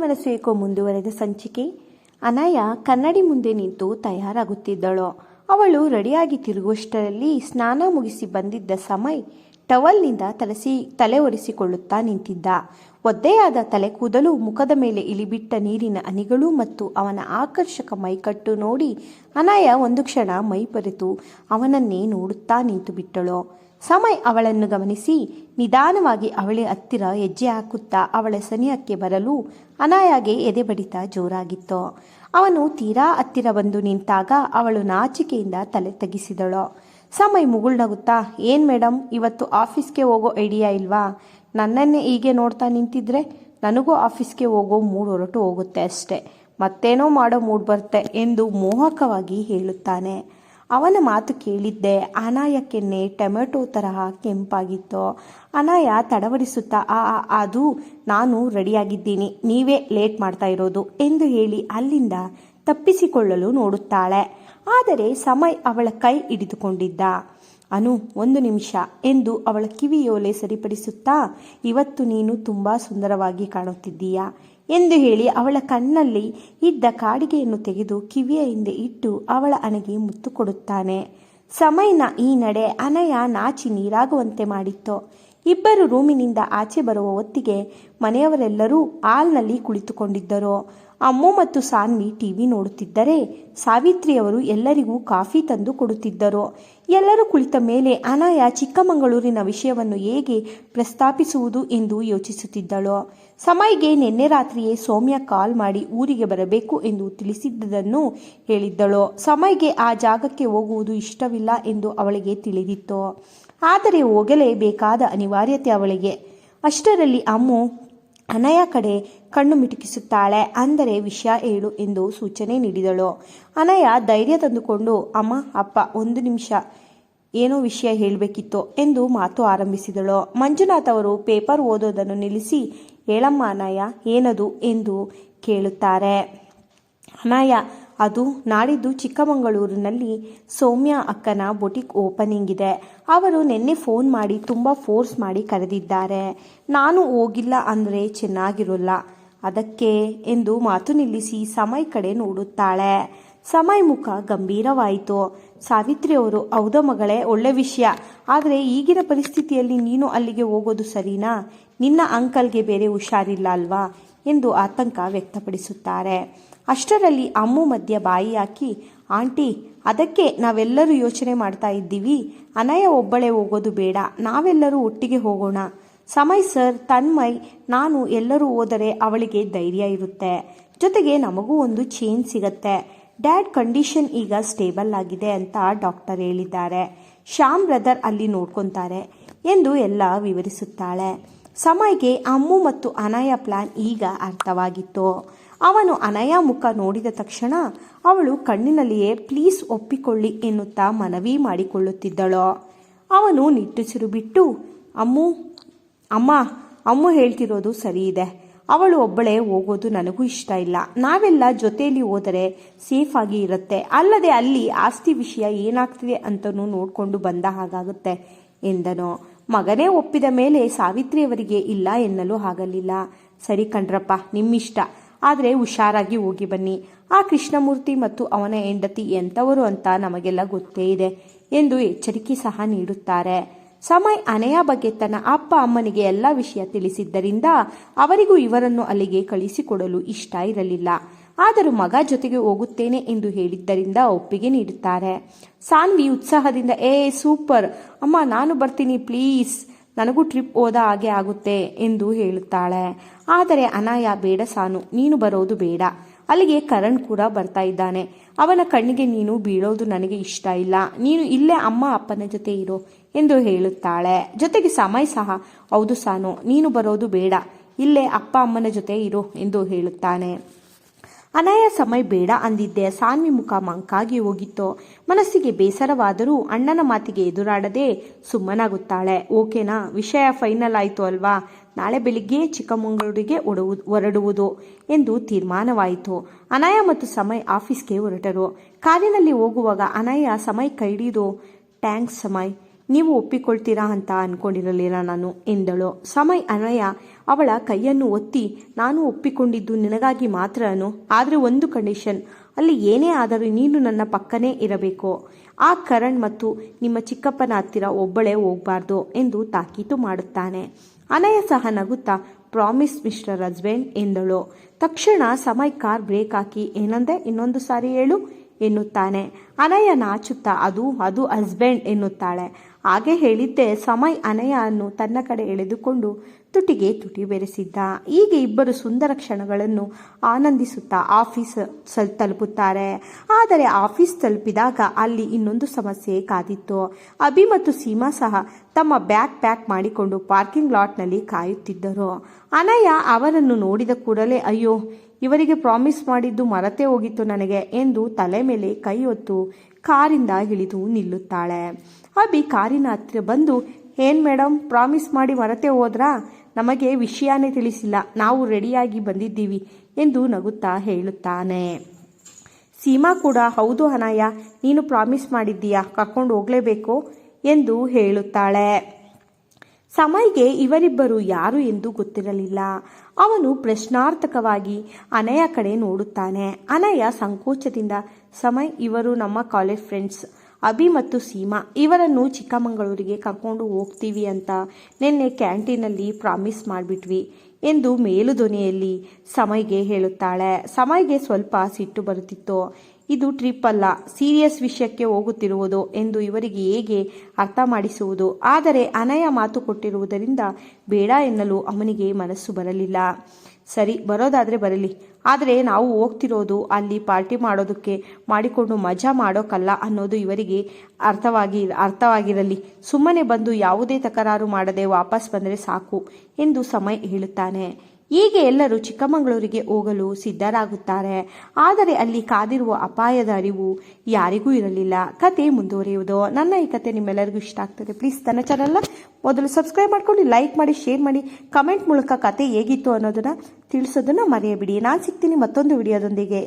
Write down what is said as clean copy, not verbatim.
ಮನಸ್ಸು ಏಕೋ ಮುಂದುವರೆದ ಸಂಚಿಕೆ. ಅನಾಯ ಕನ್ನಡಿ ಮುಂದೆ ನಿಂತು ತಯಾರಾಗುತ್ತಿದ್ದಳು. ಅವಳು ರೆಡಿಯಾಗಿ ತಿರುಗುವಷ್ಟರಲ್ಲಿ ಸ್ನಾನ ಮುಗಿಸಿ ಬಂದಿದ್ದ ಸಮಯ್ ಟವಲ್ನಿಂದ ತಲೆ ಒರೆಸಿಕೊಳ್ಳುತ್ತಾ ನಿಂತಿದ್ದ. ಒದ್ದೆಯಾದ ತಲೆ ಕೂದಲು, ಮುಖದ ಮೇಲೆ ಇಳಿಬಿಟ್ಟ ನೀರಿನ ಹನಿಗಳು ಮತ್ತು ಅವನ ಆಕರ್ಷಕ ಮೈಕಟ್ಟು ನೋಡಿ ಅನಾಯ ಒಂದು ಕ್ಷಣ ಮೈಪರೆತು ಅವನನ್ನೇ ನೋಡುತ್ತಾ ನಿಂತು ಬಿಟ್ಟಳು. ಸಮಯ್ ಅವಳನ್ನು ಗಮನಿಸಿ ನಿಧಾನವಾಗಿ ಅವಳ ಹತ್ತಿರ ಹೆಜ್ಜೆ ಹಾಕುತ್ತಾ ಅವಳ ಸನಿಹಕ್ಕೆ ಬರಲು ಅನಾಯಾಗೆ ಎದೆ ಬಡಿತ ಜೋರಾಗಿತ್ತು. ಅವನು ತೀರಾ ಹತ್ತಿರ ಬಂದು ನಿಂತಾಗ ಅವಳು ನಾಚಿಕೆಯಿಂದ ತಲೆ ತಗ್ಗಿಸಿದಳು. ಸಮಯ್ ಮುಗುಳ್ನಗುತ್ತಾ, "ಏನ್ ಮೇಡಮ್, ಇವತ್ತು ಆಫೀಸ್ಗೆ ಹೋಗೋ ಐಡಿಯಾ ಇಲ್ವಾ? ನನ್ನನ್ನೇ ಹೀಗೆ ನೋಡ್ತಾ ನಿಂತಿದ್ರೆ ನನಗೂ ಆಫೀಸ್ಗೆ ಹೋಗೋ ಮೂಡ್ ಹೊರಟು ಹೋಗುತ್ತೆ ಅಷ್ಟೆ. ಮತ್ತೇನೋ ಮಾಡೋ ಮೂಡ್ ಬರುತ್ತೆ" ಎಂದು ಮೋಹಕವಾಗಿ ಹೇಳುತ್ತಾನೆ. ಅವನ ಮಾತು ಕೇಳಿದ್ದೆ ಅನಾಯ ಕೆನ್ನೆ ಟೊಮೆಟೊ ತರಹ ಕೆಂಪಾಗಿತ್ತು. ಅನಾಯ ತಡವರಿಸುತ್ತಾ ಅದು ನಾನು ರೆಡಿಯಾಗಿದ್ದೀನಿ, ನೀವೇ ಲೇಟ್ ಮಾಡ್ತಾ ಇರೋದು ಎಂದು ಹೇಳಿ ಅಲ್ಲಿಂದ ತಪ್ಪಿಸಿಕೊಳ್ಳಲು ನೋಡುತ್ತಾಳೆ. ಆದರೆ ಸಮಯ್ ಅವಳ ಕೈ ಹಿಡಿದುಕೊಂಡಿದ್ದ. ಅನು, 1 ನಿಮಿಷ ಎಂದು ಅವಳ ಕಿವಿಯೋಲೆ ಸರಿಪಡಿಸುತ್ತಾ, "ಇವತ್ತು ನೀನು ತುಂಬ ಸುಂದರವಾಗಿ ಕಾಣುತ್ತಿದ್ದೀಯಾ" ಎಂದು ಹೇಳಿ ಅವಳ ಕಣ್ಣಲ್ಲಿ ಇದ್ದ ಕಾಡಿಗೆಯನ್ನು ತೆಗೆದು ಕಿವಿಯ ಹಿಂದೆ ಇಟ್ಟು ಅವಳ ಹಣೆಗೆ ಮುತ್ತು ಕೊಡುತ್ತಾನೆ. ಸಮಯ್ನ ಈ ನಡೆ ಅನಯ ನಾಚಿ ನೀರಾಗುವಂತೆ ಮಾಡಿತ್ತು. ಇಬ್ಬರು ರೂಮಿನಿಂದ ಆಚೆ ಬರುವ ಹೊತ್ತಿಗೆ ಮನೆಯವರೆಲ್ಲರೂ ಹಾಲ್ನಲ್ಲಿ ಕುಳಿತುಕೊಂಡಿದ್ದರು. ಅಮ್ಮು ಮತ್ತು ಸಾನ್ವಿ ಟಿವಿ ನೋಡುತ್ತಿದ್ದರೆ ಸಾವಿತ್ರಿಯವರು ಎಲ್ಲರಿಗೂ ಕಾಫಿ ತಂದು ಕೊಡುತ್ತಿದ್ದರು. ಎಲ್ಲರೂ ಕುಳಿತ ಮೇಲೆ ಅನಾಯ ಚಿಕ್ಕಮಗಳೂರಿನ ವಿಷಯವನ್ನು ಹೇಗೆ ಪ್ರಸ್ತಾಪಿಸುವುದು ಎಂದು ಯೋಚಿಸುತ್ತಿದ್ದಳು. ಸಮಯ್ಗೆ ನಿನ್ನೆ ರಾತ್ರಿಯೇ ಸೌಮ್ಯ ಕಾಲ್ ಮಾಡಿ ಊರಿಗೆ ಬರಬೇಕು ಎಂದು ತಿಳಿಸಿದ್ದನ್ನು ಹೇಳಿದ್ದಳು. ಸಮಯ್ಗೆ ಆ ಜಾಗಕ್ಕೆ ಹೋಗುವುದು ಇಷ್ಟವಿಲ್ಲ ಎಂದು ಅವಳಿಗೆ ತಿಳಿದಿತ್ತು. ಆದರೆ ಹೋಗಲೇಬೇಕಾದ ಅನಿವಾರ್ಯತೆ ಅವಳಿಗೆ. ಅಷ್ಟರಲ್ಲಿ ಅಮ್ಮು ಅನಯ ಕಡೆ ಕಣ್ಣು ಮಿಟುಕಿಸುತ್ತಾಳೆ. ಅಂದರೆ ವಿಷಯ ಹೇಳು ಎಂದು ಸೂಚನೆ ನೀಡಿದಳು. ಅನಯ ಧೈರ್ಯ ತಂದುಕೊಂಡು, "ಅಮ್ಮ, ಅಪ್ಪ, 1 ನಿಮಿಷ, ಏನೋ ವಿಷಯ ಹೇಳಬೇಕಿತ್ತು" ಎಂದು ಮಾತು ಆರಂಭಿಸಿದಳು. ಮಂಜುನಾಥ್ ಅವರು ಪೇಪರ್ ಓದೋದನ್ನು ನಿಲ್ಲಿಸಿ, "ಹೇಳಮ್ಮ ಅನಯ, ಏನದು" ಎಂದು ಕೇಳುತ್ತಾರೆ. ಅನಯ, "ಅದು ನಾಡಿದ್ದು ಚಿಕ್ಕಮಗಳೂರಿನಲ್ಲಿ ಸೌಮ್ಯ ಅಕ್ಕನ ಬೊಟಿಕ್ ಓಪನಿಂಗ್ ಇದೆ. ಅವರು ನಿನ್ನೆ ಫೋನ್ ಮಾಡಿ ತುಂಬ ಫೋರ್ಸ್ ಮಾಡಿ ಕರೆದಿದ್ದಾರೆ. ನಾನು ಹೋಗಿಲ್ಲ ಅಂದರೆ ಚೆನ್ನಾಗಿರೋಲ್ಲ, ಅದಕ್ಕೆ" ಎಂದು ಮಾತು ನಿಲ್ಲಿಸಿ ಸಮಯ್ ಕಡೆ ನೋಡುತ್ತಾಳೆ. ಸಮಯ್ ಮುಖ ಗಂಭೀರವಾಯಿತು. ಸಾವಿತ್ರಿ ಅವರು, "ಹೌದಾ ಮಗಳೇ, ಒಳ್ಳೆ ವಿಷಯ. ಆದರೆ ಈಗಿನ ಪರಿಸ್ಥಿತಿಯಲ್ಲಿ ನೀನು ಅಲ್ಲಿಗೆ ಹೋಗೋದು ಸರಿನಾ? ನಿನ್ನ ಅಂಕಲ್ಗೆ ಬೇರೆ ಹುಷಾರಿಲ್ಲ ಅಲ್ವಾ ಎಂದು ಆತಂಕ ವ್ಯಕ್ತಪಡಿಸುತ್ತಾರೆ. ಅಷ್ಟರಲ್ಲಿ ಅಮ್ಮು ಮಧ್ಯ ಬಾಯಿ ಹಾಕಿ, "ಆಂಟಿ, ಅದಕ್ಕೆ ನಾವೆಲ್ಲರೂ ಯೋಚನೆ ಮಾಡ್ತಾ ಇದ್ದೀವಿ. ಅನಯ ಒಬ್ಬಳೇ ಹೋಗೋದು ಬೇಡ, ನಾವೆಲ್ಲರೂ ಒಟ್ಟಿಗೆ ಹೋಗೋಣ. ಸಮಯ್ ಸರ್, ತನ್ಮಯ್, ನಾನು ಎಲ್ಲರೂ ಹೋದರೆ ಅವಳಿಗೆ ಧೈರ್ಯ ಇರುತ್ತೆ. ಜೊತೆಗೆ ನಮಗೂ ಒಂದು ಚೇಂಜ್ ಸಿಗತ್ತೆ. ಡ್ಯಾಡ್ ಕಂಡೀಷನ್ ಈಗ ಸ್ಟೇಬಲ್ ಆಗಿದೆ ಅಂತ ಡಾಕ್ಟರ್ ಹೇಳಿದ್ದಾರೆ. ಶ್ಯಾಮ್ ಬ್ರದರ್ ಅಲ್ಲಿ ನೋಡ್ಕೊತಾರೆ" ಎಂದು ಎಲ್ಲ ವಿವರಿಸುತ್ತಾಳೆ. ಸಮಯ್ಗೆ ಅಮ್ಮು ಮತ್ತು ಅನಯ ಪ್ಲಾನ್ ಈಗ ಅರ್ಥವಾಗಿತ್ತು. ಅವನು ಅನಯ ಮುಖ ನೋಡಿದ ತಕ್ಷಣ ಅವಳು ಕಣ್ಣಿನಲ್ಲಿಯೇ "ಪ್ಲೀಸ್ ಒಪ್ಪಿಕೊಳ್ಳಿ" ಎನ್ನುತ್ತಾ ಮನವಿ ಮಾಡಿಕೊಳ್ಳುತ್ತಿದ್ದಳು. ಅವನು ನಿಟ್ಟುಸಿರು ಬಿಟ್ಟು, ಅಮ್ಮ ಅಮ್ಮು ಹೇಳ್ತಿರೋದು ಸರಿ ಇದೆ. ಅವಳು ಒಬ್ಬಳೇ ಹೋಗೋದು ನನಗೂ ಇಷ್ಟ ಇಲ್ಲ. ನಾವೆಲ್ಲ ಜೊತೆಯಲ್ಲಿ ಹೋದರೆ ಸೇಫ್ ಆಗಿ ಇರುತ್ತೆ. ಅಲ್ಲದೆ ಅಲ್ಲಿ ಆಸ್ತಿ ವಿಷಯ ಏನಾಗ್ತಿದೆ ಅಂತನೂ ನೋಡ್ಕೊಂಡು ಬಂದ ಹಾಗಾಗುತ್ತೆ ಎಂದನು. ಮಗನೇ ಒಪ್ಪಿದ ಮೇಲೆ ಸಾವಿತ್ರಿಯವರಿಗೆ ಇಲ್ಲ ಎನ್ನಲು ಆಗಲಿಲ್ಲ. "ಸರಿ ಕಣ್ರಪ್ಪ, ನಿಮ್ಮಿಷ್ಟ. ಆದರೆ ಹುಷಾರಾಗಿ ಹೋಗಿ ಬನ್ನಿ. ಆ ಕೃಷ್ಣಮೂರ್ತಿ ಮತ್ತು ಅವನ ಹೆಂಡತಿ ಎಂಥವರು ಅಂತ ನಮಗೆಲ್ಲ ಗೊತ್ತೇ ಇದೆ" ಎಂದು ಎಚ್ಚರಿಕೆ ಸಹ ನೀಡುತ್ತಾರೆ. ಸಮಯ್ ಅನಯ ಬಗ್ಗೆ ತನ್ನ ಅಪ್ಪ ಅಮ್ಮನಿಗೆ ಎಲ್ಲ ವಿಷಯ ತಿಳಿಸಿದ್ದರಿಂದ ಅವರಿಗೂ ಇವರನ್ನು ಅಲ್ಲಿಗೆ ಕಳಿಸಿಕೊಡಲು ಇಷ್ಟ ಇರಲಿಲ್ಲ. ಆದರೂ ಮಗ ಜೊತೆಗೆ ಹೋಗುತ್ತೇನೆ ಎಂದು ಹೇಳಿದ್ದರಿಂದ ಒಪ್ಪಿಗೆ ನೀಡುತ್ತಾರೆ. ಸಾನ್ವಿ ಉತ್ಸಾಹದಿಂದ, ಸೂಪರ್ ಅಮ್ಮ, ನಾನು ಬರ್ತೀನಿ ಪ್ಲೀಸ್, ನನಗೂ ಟ್ರಿಪ್ ಹೋದ ಹಾಗೆ ಆಗುತ್ತೆ ಎಂದು ಹೇಳುತ್ತಾಳೆ. ಆದರೆ ಅನಾಯ, "ಬೇಡ ಸಾನು, ನೀನು ಬರೋದು ಬೇಡ. ಅಲ್ಲಿಗೆ ಕರಣ್ ಕೂಡ ಬರ್ತಾ ಇದ್ದಾನೆ. ಅವನ ಕಣ್ಣಿಗೆ ನೀನು ಬೀಳೋದು ನನಗೆ ಇಷ್ಟ ಇಲ್ಲ. ನೀನು ಇಲ್ಲೇ ಅಮ್ಮ ಅಪ್ಪನ ಜೊತೆ ಇರೋ" ಎಂದು ಹೇಳುತ್ತಾಳೆ. ಜೊತೆಗೆ ಸಮಯ್ ಸಹ, "ಹೌದು ಸಾನು, ನೀನು ಬರೋದು ಬೇಡ. ಇಲ್ಲೇ ಅಪ್ಪ ಅಮ್ಮನ ಜೊತೆ ಇರೋ" ಎಂದು ಹೇಳುತ್ತಾನೆ. ಅನಯ ಸಮಯ್ ಬೇಡ ಅಂದಿದ್ದೆ ಸಾನ್ವಿ ಮುಖ ಮಂಕಾಗಿ ಹೋಗಿತ್ತು. ಮನಸ್ಸಿಗೆ ಬೇಸರವಾದರೂ ಅಣ್ಣನ ಮಾತಿಗೆ ಎದುರಾಡದೆ ಸುಮ್ಮನಾಗುತ್ತಾಳೆ. "ಓಕೆನಾ, ವಿಷಯ ಫೈನಲ್ ಆಯಿತು ಅಲ್ವಾ? ನಾಳೆ ಬೆಳಿಗ್ಗೆ ಚಿಕ್ಕಮಗಳೂರಿಗೆ ಹೊರಡುವುದು" ಎಂದು ತೀರ್ಮಾನವಾಯಿತು. ಅನಯ ಮತ್ತು ಸಮಯ್ ಆಫೀಸ್ಗೆ ಹೊರಟರು. ಕಾರಿನಲ್ಲಿ ಹೋಗುವಾಗ ಅನಯ ಸಮಯ್ ಕೈ ಹಿಡಿದು, "ಥ್ಯಾಂಕ್ಸ್ ಸಮಯ್, ನೀವು ಒಪ್ಪಿಕೊಳ್ತೀರಾ ಅಂತ ಅನ್ಕೊಂಡಿರಲಿಲ್ಲ ನಾನು ಎಂದಳು. ಸಮಯ್ ಅನಯ ಅವಳ ಕೈಯನ್ನು ಒತ್ತಿ, ನಾನು ಒಪ್ಪಿಕೊಂಡಿದ್ದು ನಿನಗಾಗಿ ಮಾತ್ರನು, ಆದರೆ ಒಂದು ಕಂಡೀಷನ್, ಅಲ್ಲಿ ಏನೇ ಆದರೂ ನೀನು ನನ್ನ ಪಕ್ಕನೇ ಇರಬೇಕು. ಆ ಕರಣ್ ಮತ್ತು ನಿಮ್ಮ ಚಿಕ್ಕಪ್ಪನ ಹತ್ತಿರ ಒಬ್ಬಳೇ ಹೋಗಬಾರ್ದು ಎಂದು ತಾಕೀತು ಮಾಡುತ್ತಾನೆ. ಅನಯ ಸಹ ನಗುತ್ತಾ, ಪ್ರಾಮಿಸ್ ಮಿಸ್ಟರ್ ಹಸ್ಬೆಂಡ್ ಎಂದಳು. ತಕ್ಷಣ ಸಮಯ್ ಕಾರ್ ಬ್ರೇಕ್ ಹಾಕಿ, ಏನಂದೆ, ಇನ್ನೊಂದು ಸಾರಿ ಹೇಳು ಎನ್ನುತ್ತಾನೆ. ಅನಯ ನಾಚುತ್ತಾ, ಅದು ಹಸ್ಬೆಂಡ್ ಎನ್ನುತ್ತಾಳೆ. ಹಾಗೆ ಹೇಳಿದ್ದೆ. ಸಮಯ್ ಅನಯವನ್ನು ತನ್ನ ಕಡೆ ಎಳೆದುಕೊಂಡು ತುಟಿಗೆ ತುಟಿ ಬೆರೆಸಿದ್ದ. ಹೀಗೆ ಇಬ್ಬರು ಸುಂದರ ಕ್ಷಣಗಳನ್ನು ಆನಂದಿಸುತ್ತಾ ಆಫೀಸ್ ತಲುಪುತ್ತಾರೆ. ಆದರೆ ಆಫೀಸ್ ತಲುಪಿದಾಗ ಅಲ್ಲಿ ಇನ್ನೊಂದು ಸಮಸ್ಯೆ ಕಾದಿತ್ತು. ಅಭಿ ಮತ್ತು ಸೀಮಾ ಸಹ ತಮ್ಮ ಬ್ಯಾಗ್ ಪ್ಯಾಕ್ ಮಾಡಿಕೊಂಡು ಪಾರ್ಕಿಂಗ್ ಲಾಟ್ನಲ್ಲಿ ಕಾಯುತ್ತಿದ್ದರು. ಅನಯ ಅವರನ್ನು ನೋಡಿದ ಕೂಡಲೇ, ಅಯ್ಯೋ, ಇವರಿಗೆ ಪ್ರಾಮಿಸ್ ಮಾಡಿದ್ದು ಮರೆತೇ ಹೋಗಿತ್ತು ನನಗೆ ಎಂದು ತಲೆ ಮೇಲೆ ಕೈ ಹೊತ್ತು ಕಾರಿಂದ ಇಳಿದು ನಿಲ್ಲುತ್ತಾಳೆ. ಅಭಿ ಕಾರಿನ ಹತ್ತಿರ ಬಂದು, ಏನ್ ಮೇಡಮ್, ಪ್ರಾಮಿಸ್ ಮಾಡಿ ಮರೆತೇ ಹೋದ್ರಾ? ನಮಗೆ ವಿಷಯನೇ ತಿಳಿಸಿಲ್ಲ, ನಾವು ರೆಡಿಯಾಗಿ ಬಂದಿದ್ದೀವಿ ಎಂದು ನಗುತ್ತಾ ಹೇಳುತ್ತಾನೆ. ಸೀಮಾ ಕೂಡ, ಹೌದು ಅನಯ, ನೀನು ಪ್ರಾಮಿಸ್ ಮಾಡಿದ್ದೀಯಾ, ಕರ್ಕೊಂಡು ಹೋಗಲೇಬೇಕು ಎಂದು ಹೇಳುತ್ತಾಳೆ. ಸಮಯ್ಗೆ ಇವರಿಬ್ಬರು ಯಾರು ಎಂದು ಗೊತ್ತಿರಲಿಲ್ಲ. ಅವನು ಪ್ರಶ್ನಾರ್ಥಕವಾಗಿ ಅನಯ ಕಡೆ ನೋಡುತ್ತಾನೆ. ಅನಯ ಸಂಕೋಚದಿಂದ, ಸಮಯ್, ಇವರು ನಮ್ಮ ಕಾಲೇಜ್ ಫ್ರೆಂಡ್ಸ್ ಅಭಿ ಮತ್ತು ಸೀಮಾ, ಇವರನ್ನು ಚಿಕ್ಕಮಗಳೂರಿಗೆ ಕರ್ಕೊಂಡು ಹೋಗ್ತೀವಿ ಅಂತ ನಿನ್ನೆ ಕ್ಯಾಂಟೀನಲ್ಲಿ ಪ್ರಾಮಿಸ್ ಮಾಡಿಬಿಟ್ವಿ ಎಂದು ಮೇಲುಧ್ವನಿಯಲ್ಲಿ ಸಮಯ್ಗೆ ಹೇಳುತ್ತಾಳೆ. ಸಮಯ್ಗೆ ಸ್ವಲ್ಪ ಸಿಟ್ಟು ಬರುತ್ತಿತ್ತು. ಇದು ಟ್ರಿಪ್ ಅಲ್ಲ, ಸೀರಿಯಸ್ ವಿಷಯಕ್ಕೆ ಹೋಗುತ್ತಿರುವುದು ಎಂದು ಇವರಿಗೆ ಹೇಗೆ ಅರ್ಥ ಮಾಡಿಸುವುದು? ಆದರೆ ಅನಯ ಮಾತು ಕೊಟ್ಟಿರುವುದರಿಂದ ಬೇಡ ಎನ್ನಲು ಅವನಿಗೆ ಮನಸ್ಸು ಬರಲಿಲ್ಲ. ಸರಿ, ಬರೋದಾದರೆ ಬರಲಿ, ಆದರೆ ನಾವು ಹೋಗ್ತಿರೋದು ಅಲ್ಲಿ ಪಾರ್ಟಿ ಮಾಡೋದಕ್ಕೆ, ಮಾಡಿಕೊಂಡು ಮಜಾ ಮಾಡೋಕ್ಕಲ್ಲ ಅನ್ನೋದು ಇವರಿಗೆ ಅರ್ಥವಾಗಿರಲಿ. ಸುಮ್ಮನೆ ಬಂದು ಯಾವುದೇ ತಕರಾರು ಮಾಡದೆ ವಾಪಸ್ ಬಂದರೆ ಸಾಕು ಎಂದು ಸಮಯ್ ಹೇಳುತ್ತಾನೆ. ಹೀಗೆ ಎಲ್ಲರೂ ಚಿಕ್ಕಮಗಳೂರಿಗೆ ಹೋಗಲು ಸಿದ್ಧರಾಗುತ್ತಾರೆ. ಆದರೆ ಅಲ್ಲಿ ಕಾದಿರುವ ಅಪಾಯದ ಅರಿವು ಯಾರಿಗೂ ಇರಲಿಲ್ಲ. ಕತೆ ಮುಂದುವರಿಯುವುದು. ನನ್ನ ಈ ಕತೆ ನಿಮ್ಮೆಲ್ಲರಿಗೂ ಇಷ್ಟ ಆಗ್ತದೆ, ಪ್ಲೀಸ್ ನನ್ನ ಚಾನಲ್ನ ಮೊದಲು ಸಬ್ಸ್ಕ್ರೈಬ್ ಮಾಡ್ಕೊಂಡು ಲೈಕ್ ಮಾಡಿ, ಶೇರ್ ಮಾಡಿ, ಕಮೆಂಟ್ ಮೂಲಕ ಕತೆ ಹೇಗಿತ್ತು ಅನ್ನೋದನ್ನ ತಿಳಿಸೋದನ್ನ ಮರೆಯಬಿಡಿ. ನಾನು ಸಿಗ್ತೀನಿ ಮತ್ತೊಂದು ವಿಡಿಯೋದೊಂದಿಗೆ.